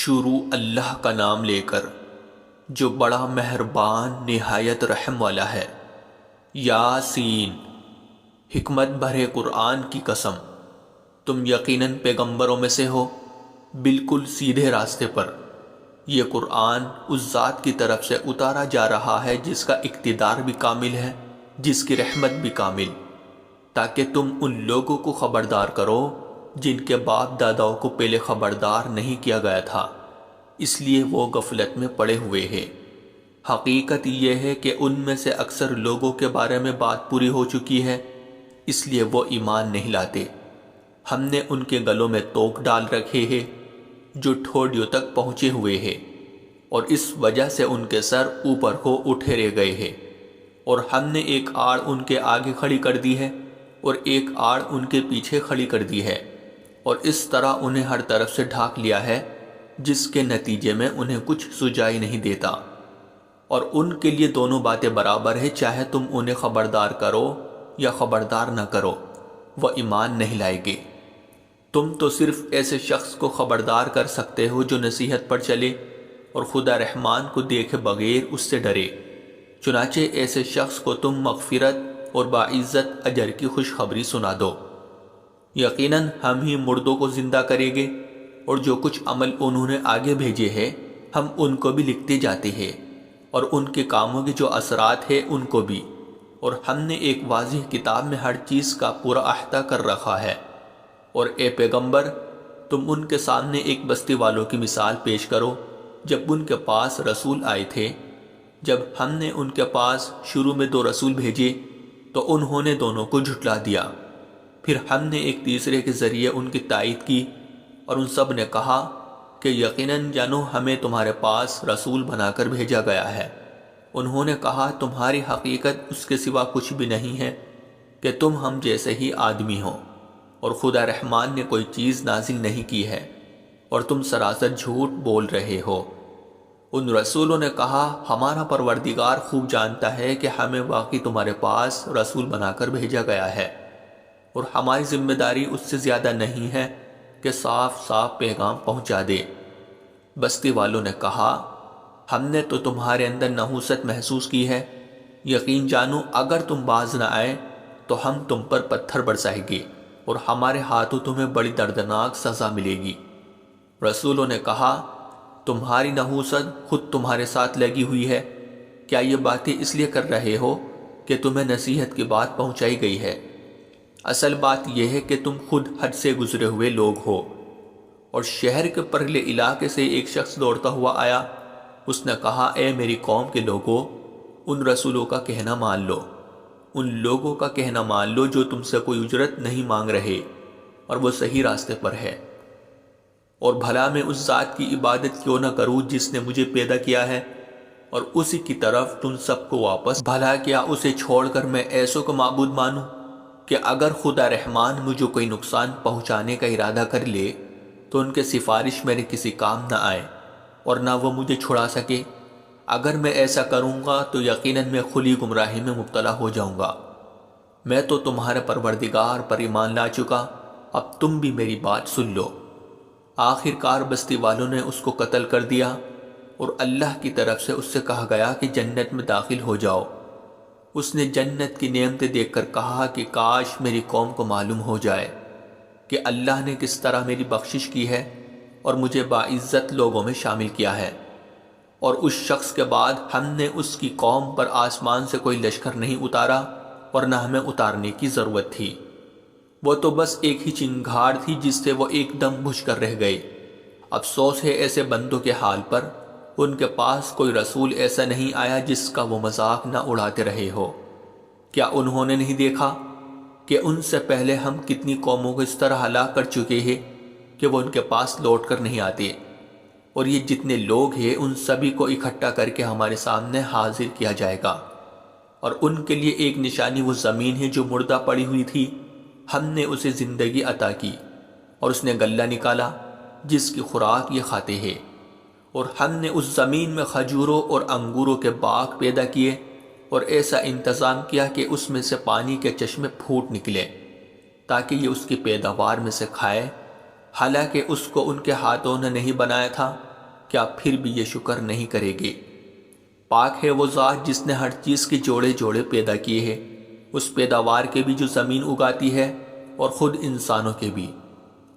شروع اللہ کا نام لے کر جو بڑا مہربان نہایت رحم والا ہے۔ یاسین، حکمت بھرے قرآن کی قسم، تم یقیناً پیغمبروں میں سے ہو، بالکل سیدھے راستے پر۔ یہ قرآن اس ذات کی طرف سے اتارا جا رہا ہے جس کا اقتدار بھی کامل ہے، جس کی رحمت بھی کامل، تاکہ تم ان لوگوں کو خبردار کرو جن کے باپ داداؤں کو پہلے خبردار نہیں کیا گیا تھا، اس لیے وہ غفلت میں پڑے ہوئے ہیں۔ حقیقت یہ ہے کہ ان میں سے اکثر لوگوں کے بارے میں بات پوری ہو چکی ہے، اس لیے وہ ایمان نہیں لاتے۔ ہم نے ان کے گلوں میں توق ڈال رکھے ہیں جو ٹھوڑیوں تک پہنچے ہوئے ہیں، اور اس وجہ سے ان کے سر اوپر کو اٹھے رہ گئے ہیں، اور ہم نے ایک آڑ ان کے آگے کھڑی کر دی ہے اور ایک آڑ ان کے پیچھے کھڑی کر دی ہے، اور اس طرح انہیں ہر طرف سے ڈھانک لیا ہے، جس کے نتیجے میں انہیں کچھ سجائی نہیں دیتا۔ اور ان کے لیے دونوں باتیں برابر ہے، چاہے تم انہیں خبردار کرو یا خبردار نہ کرو، وہ ایمان نہیں لائے گے۔ تم تو صرف ایسے شخص کو خبردار کر سکتے ہو جو نصیحت پر چلے اور خدا رحمان کو دیکھے بغیر اس سے ڈرے۔ چنانچہ ایسے شخص کو تم مغفرت اور باعزت اجر کی خوشخبری سنا دو۔ یقیناً ہم ہی مردوں کو زندہ کریں گے، اور جو کچھ عمل انہوں نے آگے بھیجے ہیں ہم ان کو بھی لکھتے جاتے ہیں، اور ان کے کاموں کے جو اثرات ہیں ان کو بھی، اور ہم نے ایک واضح کتاب میں ہر چیز کا پورا احاطہ کر رکھا ہے۔ اور اے پیغمبر، تم ان کے سامنے ایک بستی والوں کی مثال پیش کرو جب ان کے پاس رسول آئے تھے۔ جب ہم نے ان کے پاس شروع میں 2 رسول بھیجے تو انہوں نے دونوں کو جھٹلا دیا، پھر ہم نے ایک تیسرے کے ذریعے ان کی تائید کی، اور ان سب نے کہا کہ یقیناً جانو ہمیں تمہارے پاس رسول بنا کر بھیجا گیا ہے۔ انہوں نے کہا تمہاری حقیقت اس کے سوا کچھ بھی نہیں ہے کہ تم ہم جیسے ہی آدمی ہو، اور خدا رحمان نے کوئی چیز نازل نہیں کی ہے، اور تم سراسر جھوٹ بول رہے ہو۔ ان رسولوں نے کہا ہمارا پروردگار خوب جانتا ہے کہ ہمیں واقعی تمہارے پاس رسول بنا کر بھیجا گیا ہے، اور ہماری ذمہ داری اس سے زیادہ نہیں ہے کہ صاف صاف پیغام پہنچا دے۔ بستی والوں نے کہا ہم نے تو تمہارے اندر نحوست محسوس کی ہے، یقین جانو اگر تم باز نہ آئے تو ہم تم پر پتھر برسائیں گے، اور ہمارے ہاتھوں تمہیں بڑی دردناک سزا ملے گی۔ رسولوں نے کہا تمہاری نحوست خود تمہارے ساتھ لگی ہوئی ہے، کیا یہ باتیں اس لیے کر رہے ہو کہ تمہیں نصیحت کی بات پہنچائی گئی ہے؟ اصل بات یہ ہے کہ تم خود حد سے گزرے ہوئے لوگ ہو۔ اور شہر کے پرلے علاقے سے ایک شخص دوڑتا ہوا آیا، اس نے کہا اے میری قوم کے لوگوں، ان رسولوں کا کہنا مان لو، ان لوگوں کا کہنا مان لو جو تم سے کوئی اجرت نہیں مانگ رہے، اور وہ صحیح راستے پر ہے۔ اور بھلا میں اس ذات کی عبادت کیوں نہ کروں جس نے مجھے پیدا کیا ہے، اور اسی کی طرف تم سب کو واپس۔ بھلا کیا اسے چھوڑ کر میں ایسوں کو معبود مانوں کہ اگر خدا رحمان مجھے کوئی نقصان پہنچانے کا ارادہ کر لے تو ان کے سفارش میرے کسی کام نہ آئے، اور نہ وہ مجھے چھڑا سکے۔ اگر میں ایسا کروں گا تو یقیناً میں کھلی گمراہی میں مبتلا ہو جاؤں گا۔ میں تو تمہارے پروردگار پر ایمان لا چکا، اب تم بھی میری بات سن لو۔ آخر کار بستی والوں نے اس کو قتل کر دیا، اور اللہ کی طرف سے اس سے کہا گیا کہ جنت میں داخل ہو جاؤ۔ اس نے جنت کی نعمتیں دیکھ کر کہا کہ کاش میری قوم کو معلوم ہو جائے کہ اللہ نے کس طرح میری بخشش کی ہے اور مجھے باعزت لوگوں میں شامل کیا ہے۔ اور اس شخص کے بعد ہم نے اس کی قوم پر آسمان سے کوئی لشکر نہیں اتارا، اور نہ ہمیں اتارنے کی ضرورت تھی۔ وہ تو بس ایک ہی چنگھاڑ تھی جس سے وہ ایک دم بجھ کر رہ گئے۔ افسوس ہے ایسے بندوں کے حال پر، ان کے پاس کوئی رسول ایسا نہیں آیا جس کا وہ مذاق نہ اڑاتے رہے ہو۔ کیا انہوں نے نہیں دیکھا کہ ان سے پہلے ہم کتنی قوموں کو اس طرح ہلاک کر چکے ہیں کہ وہ ان کے پاس لوٹ کر نہیں آتے؟ اور یہ جتنے لوگ ہیں ان سبھی کو اکٹھا کر کے ہمارے سامنے حاضر کیا جائے گا، اور ان کے لیے ایک نشانی وہ زمین ہے جو مردہ پڑی ہوئی تھی، ہم نے اسے زندگی عطا کی، اور اس نے غلہ نکالا جس کی خوراک یہ کھاتے ہیں۔ اور ہم نے اس زمین میں کھجوروں اور انگوروں کے باغ پیدا کیے، اور ایسا انتظام کیا کہ اس میں سے پانی کے چشمے پھوٹ نکلے تاکہ یہ اس کی پیداوار میں سے کھائے، حالانکہ اس کو ان کے ہاتھوں نے نہیں بنایا تھا، کیا پھر بھی یہ شکر نہیں کرے گے؟ پاک ہے وہ ذات جس نے ہر چیز کے جوڑے جوڑے پیدا کیے ہیں، اس پیداوار کے بھی جو زمین اگاتی ہے اور خود انسانوں کے بھی،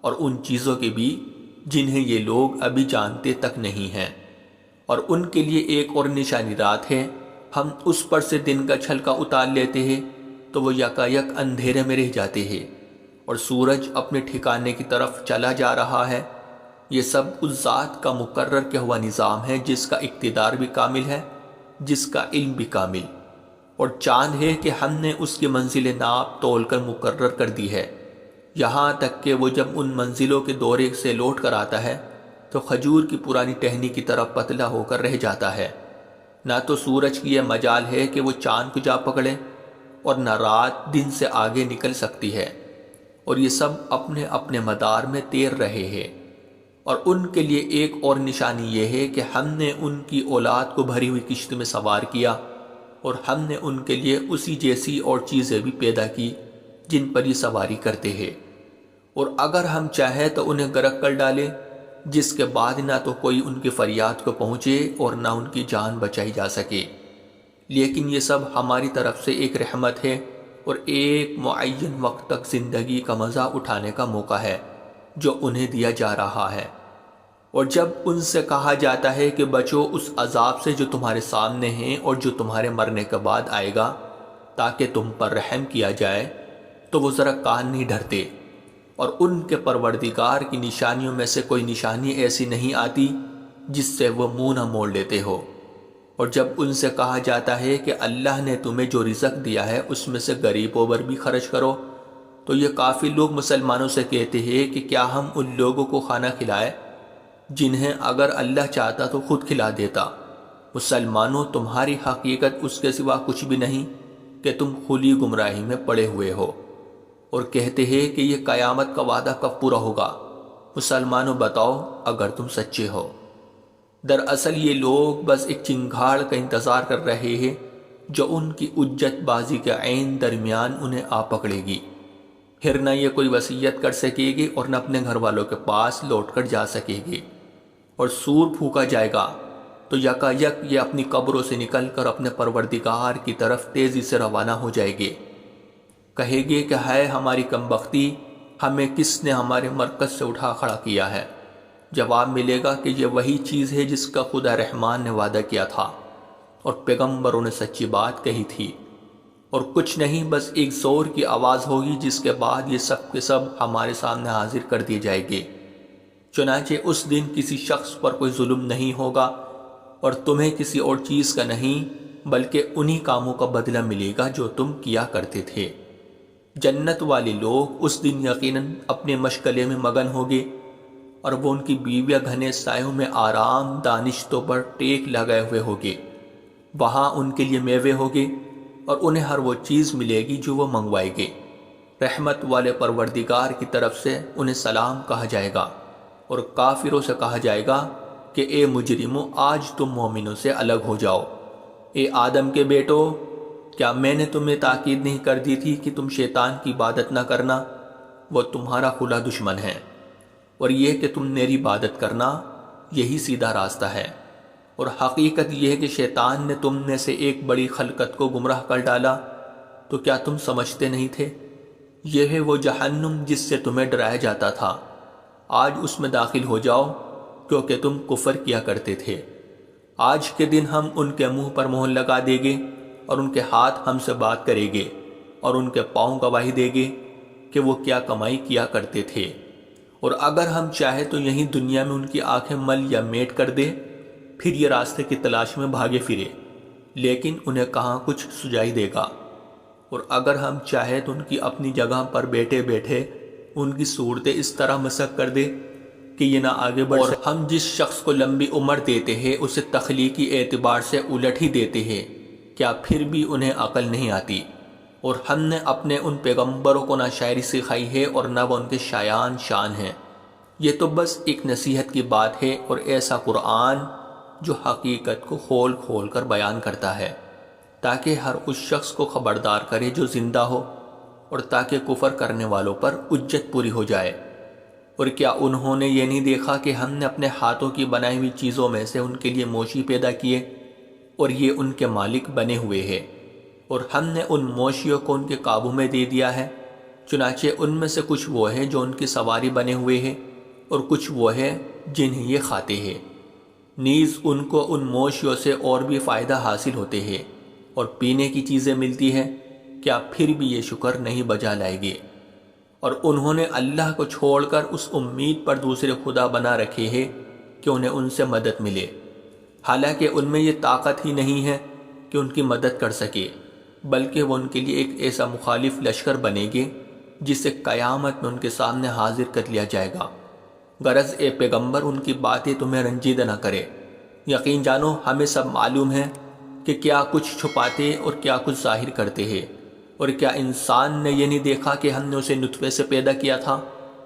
اور ان چیزوں کے بھی جنہیں یہ لوگ ابھی جانتے تک نہیں ہیں، اور ان کے لیے ایک اور نشانی رات ہے، ہم اس پر سے دن کا چھلکا اتار لیتے ہیں تو وہ یکایک اندھیرے میں رہ جاتے ہیں، اور سورج اپنے ٹھکانے کی طرف چلا جا رہا ہے۔ یہ سب اس ذات کا مقرر کیا ہوا نظام ہے جس کا اقتدار بھی کامل ہے، جس کا علم بھی کامل، اور چاند ہے کہ ہم نے اس کی منزل ناپ تول کر مقرر کر دی ہے، یہاں تک کہ وہ جب ان منزلوں کے دورے سے لوٹ کر آتا ہے تو کھجور کی پرانی ٹہنی کی طرح پتلا ہو کر رہ جاتا ہے۔ نہ تو سورج کی یہ مجال ہے کہ وہ چاند کو جا پکڑے، اور نہ رات دن سے آگے نکل سکتی ہے، اور یہ سب اپنے اپنے مدار میں تیر رہے ہیں۔ اور ان کے لیے ایک اور نشانی یہ ہے کہ ہم نے ان کی اولاد کو بھری ہوئی کشتی میں سوار کیا، اور ہم نے ان کے لیے اسی جیسی اور چیزیں بھی پیدا کی جن پر یہ سواری کرتے ہیں، اور اگر ہم چاہیں تو انہیں غرق کر ڈالیں، جس کے بعد نہ تو کوئی ان کی فریاد کو پہنچے اور نہ ان کی جان بچائی جا سکے۔ لیکن یہ سب ہماری طرف سے ایک رحمت ہے اور ایک معین وقت تک زندگی کا مزہ اٹھانے کا موقع ہے جو انہیں دیا جا رہا ہے۔ اور جب ان سے کہا جاتا ہے کہ بچو اس عذاب سے جو تمہارے سامنے ہیں اور جو تمہارے مرنے کے بعد آئے گا تاکہ تم پر رحم کیا جائے، تو وہ ذرا کان نہیں دھرتے، اور ان کے پروردگار کی نشانیوں میں سے کوئی نشانی ایسی نہیں آتی جس سے وہ منہ نہ موڑ لیتے ہو۔ اور جب ان سے کہا جاتا ہے کہ اللہ نے تمہیں جو رزق دیا ہے اس میں سے غریبوں پر بھی خرچ کرو، تو یہ کافی لوگ مسلمانوں سے کہتے ہیں کہ کیا ہم ان لوگوں کو کھانا کھلائے جنہیں اگر اللہ چاہتا تو خود کھلا دیتا۔ مسلمانوں، تمہاری حقیقت اس کے سوا کچھ بھی نہیں کہ تم کھلی گمراہی میں پڑے ہوئے ہو، اور کہتے ہیں کہ یہ قیامت کا وعدہ کب پورا ہوگا؟ مسلمانوں بتاؤ اگر تم سچے ہو۔ دراصل یہ لوگ بس ایک چنگھاڑ کا انتظار کر رہے ہیں جو ان کی اجت بازی کے عین درمیان انہیں آ پکڑے گی، پھر نہ یہ کوئی وصیت کر سکے گی اور نہ اپنے گھر والوں کے پاس لوٹ کر جا سکے گی، اور سور پھونکا جائے گا تو یکایک یہ اپنی قبروں سے نکل کر اپنے پروردگار کی طرف تیزی سے روانہ ہو جائے گے۔ کہے گے کہ ہے ہماری کمبختی، ہمیں کس نے ہمارے مرکز سے اٹھا کھڑا کیا ہے؟ جواب ملے گا کہ یہ وہی چیز ہے جس کا خدا رحمان نے وعدہ کیا تھا اور پیغمبروں نے سچی بات کہی تھی، اور کچھ نہیں، بس ایک زور کی آواز ہوگی جس کے بعد یہ سب کے سب ہمارے سامنے حاضر کر دیے جائیں گے۔ چنانچہ اس دن کسی شخص پر کوئی ظلم نہیں ہوگا، اور تمہیں کسی اور چیز کا نہیں بلکہ انہی کاموں کا بدلہ ملے گا جو تم کیا کرتے تھے۔ جنت والے لوگ اس دن یقیناً اپنے مشغلے میں مگن ہوگے، اور وہ ان کی بیویاں گھنے سایوں میں آرام دانشتوں پر ٹیک لگائے ہوئے ہوگے۔ وہاں ان کے لیے میوے ہوگے اور انہیں ہر وہ چیز ملے گی جو وہ منگوائے گے۔ رحمت والے پروردگار کی طرف سے انہیں سلام کہا جائے گا، اور کافروں سے کہا جائے گا کہ اے مجرموں، آج تم مومنوں سے الگ ہو جاؤ۔ اے آدم کے بیٹو، کیا میں نے تمہیں تاکید نہیں کر دی تھی کہ تم شیطان کی عبادت نہ کرنا؟ وہ تمہارا کھلا دشمن ہے، اور یہ کہ تم میری عبادت کرنا، یہی سیدھا راستہ ہے۔ اور حقیقت یہ ہے کہ شیطان نے تم میں سے ایک بڑی خلقت کو گمراہ کر ڈالا، تو کیا تم سمجھتے نہیں تھے؟ یہ ہے وہ جہنم جس سے تمہیں ڈرایا جاتا تھا، آج اس میں داخل ہو جاؤ کیونکہ تم کفر کیا کرتے تھے۔ آج کے دن ہم ان کے منہ پر مہر لگا دیں گے، اور ان کے ہاتھ ہم سے بات کریں گے، اور ان کے پاؤں گواہی دیں گے کہ وہ کیا کمائی کیا کرتے تھے۔ اور اگر ہم چاہیں تو یہیں دنیا میں ان کی آنکھیں مل یا میٹ کر دے، پھر یہ راستے کی تلاش میں بھاگے پھرے، لیکن انہیں کہاں کچھ سجائی دے گا۔ اور اگر ہم چاہیں تو ان کی اپنی جگہ پر بیٹھے بیٹھے ان کی صورتیں اس طرح مسخ کر دے کہ یہ نہ آگے بڑھ سکے۔ اور ہم جس شخص کو لمبی عمر دیتے ہیں اسے تخلیقی اعتبار سے الٹ ہی دیتے ہیں، کیا پھر بھی انہیں عقل نہیں آتی؟ اور ہم نے اپنے ان پیغمبروں کو نہ شاعری سکھائی ہے اور نہ وہ ان کے شایان شان ہیں۔ یہ تو بس ایک نصیحت کی بات ہے، اور ایسا قرآن جو حقیقت کو کھول کھول کر بیان کرتا ہے تاکہ ہر اس شخص کو خبردار کرے جو زندہ ہو، اور تاکہ کفر کرنے والوں پر حجت پوری ہو جائے۔ اور کیا انہوں نے یہ نہیں دیکھا کہ ہم نے اپنے ہاتھوں کی بنائی ہوئی چیزوں میں سے ان کے لیے موشی پیدا کیے اور یہ ان کے مالک بنے ہوئے ہیں، اور ہم نے ان موشیوں کو ان کے قابو میں دے دیا ہے، چنانچہ ان میں سے کچھ وہ ہیں جو ان کی سواری بنے ہوئے ہیں اور کچھ وہ ہیں جنہیں یہ کھاتے ہیں۔ نیز ان کو ان موشیوں سے اور بھی فائدہ حاصل ہوتے ہیں اور پینے کی چیزیں ملتی ہیں، کیا پھر بھی یہ شکر نہیں بجا لائے گے؟ اور انہوں نے اللہ کو چھوڑ کر اس امید پر دوسرے خدا بنا رکھے ہیں کہ انہیں ان سے مدد ملے، حالانکہ ان میں یہ طاقت ہی نہیں ہے کہ ان کی مدد کر سکے، بلکہ وہ ان کے لیے ایک ایسا مخالف لشکر بنے گے جسے قیامت میں ان کے سامنے حاضر کر لیا جائے گا۔ غرض اے پیغمبر ان کی باتیں تمہیں رنجیدہ نہ کرے، یقین جانو ہمیں سب معلوم ہے کہ کیا کچھ چھپاتے اور کیا کچھ ظاہر کرتے ہیں۔ اور کیا انسان نے یہ نہیں دیکھا کہ ہم نے اسے نطفے سے پیدا کیا تھا،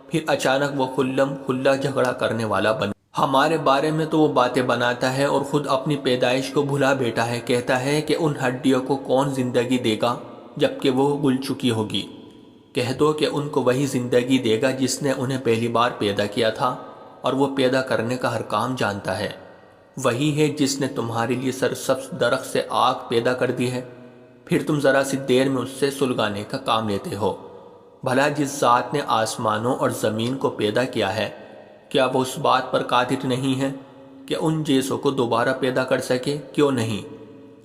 پھر اچانک وہ خلم کھلا جھگڑا کرنے والا بن ہمارے بارے میں تو وہ باتیں بناتا ہے اور خود اپنی پیدائش کو بھلا بیٹھا ہے، کہتا ہے کہ ان ہڈیوں کو کون زندگی دے گا جبکہ وہ گل چکی ہوگی۔ کہہ دو کہ ان کو وہی زندگی دے گا جس نے انہیں پہلی بار پیدا کیا تھا، اور وہ پیدا کرنے کا ہر کام جانتا ہے۔ وہی ہے جس نے تمہارے لیے سرسبز درخت سے آگ پیدا کر دی ہے، پھر تم ذرا سی دیر میں اس سے سلگانے کا کام لیتے ہو۔ بھلا جس ذات نے آسمانوں اور زمین کو پیدا کیا ہے، کیا وہ اس بات پر قادر نہیں ہے کہ ان جیسوں کو دوبارہ پیدا کر سکے؟ کیوں نہیں،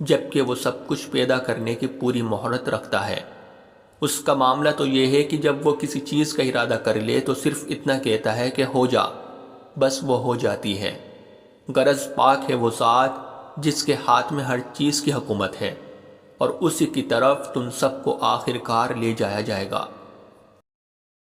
جبکہ وہ سب کچھ پیدا کرنے کی پوری مہارت رکھتا ہے۔ اس کا معاملہ تو یہ ہے کہ جب وہ کسی چیز کا ارادہ کر لے تو صرف اتنا کہتا ہے کہ ہو جا، بس وہ ہو جاتی ہے۔ غرض پاک ہے وہ ذات جس کے ہاتھ میں ہر چیز کی حکومت ہے، اور اسی کی طرف تم سب کو آخر کار لے جایا جائے گا۔